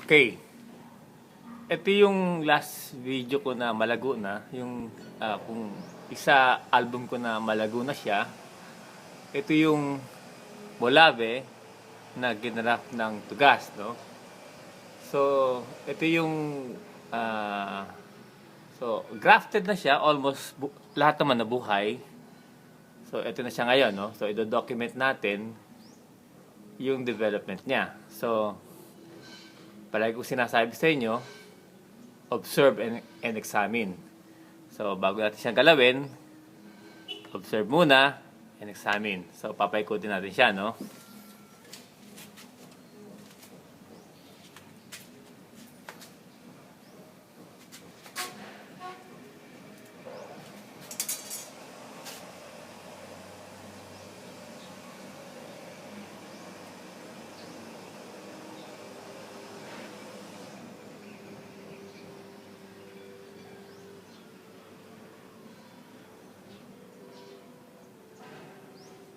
Okay. Ito yung last video ko na malago na. Yung kung isa album ko na malago na siya. Ito yung Bolave na ginrap ng Tugas, no? So, ito yung grafted na siya. Almost lahat naman nabuhay. So, ito na siya ngayon, no? So, i-document natin yung development niya. So, palagi ko sinasabi sa inyo, observe and examine. So, bago natin siyang galawin, observe muna and examine. So, papaikutin natin siya, no?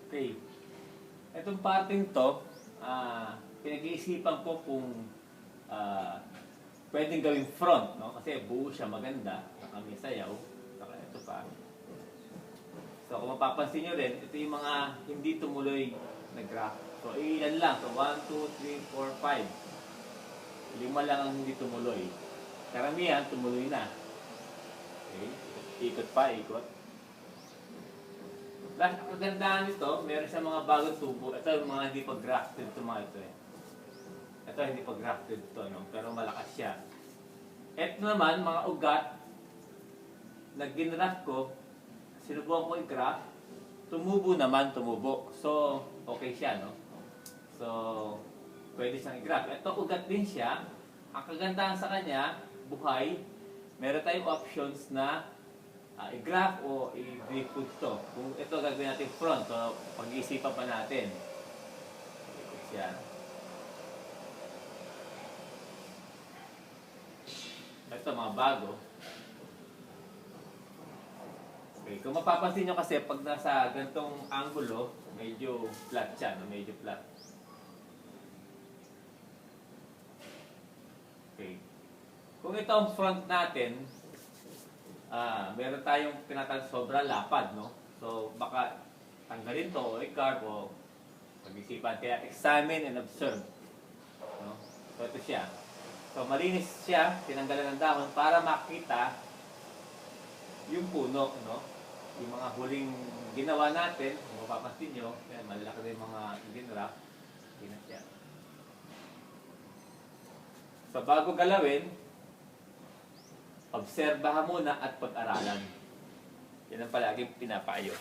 Okay. Itong parting to, pinag-iisipan ko kung pwedeng gawing front, no? Kasi buo siya maganda, may sayaw, saka ito pa. So kung mapapansin nyo rin, ito yung mga hindi tumuloy na graph. So ilan lang, so 1, 2, 3, 4, 5. 5 lang ang hindi tumuloy. Karamihan tumuloy na. Okay, ikot pa, ikot. Ang kagandaan nito, meron siya mga bagong tubo. Ito yung mga hindi pa grafted ito mga ito eh. Ito hindi pa grafted ito, no? Pero malakas siya. Ito naman, mga ugat na ginraft ko, sinubukan ko i-graft, tumubo naman, tumubo. So, okay siya, no? So, pwede siyang i-graft. Ito ugat din siya. Ang kagandahan sa kanya, buhay. Meron tayong options na i-graph o i-drift to. Kung ito gagawin natin front, so pag-iisipan pa natin. Yan. Ito mga bago. Okay, kung mapapansin nyo kasi pag nasa ganitong angulo, medyo flat siya, no? Medyo flat. Okay. Kung ito ang front natin, meron tayong tinatawag sobrang lapad, no? So, baka tanggalin to o i-carve o pag-isipan. Kaya examine and observe. No? So, ito siya. So, malinis siya, tinanggalan ng dahon para makita yung puno, no? Yung mga huling ginawa natin, kung mapapansin nyo, yan, malalaki na yung mga ginrap. Yan na siya. So, bago galawin, obserbahan muna at pag-aralan. Yan ang palaging pinapayo.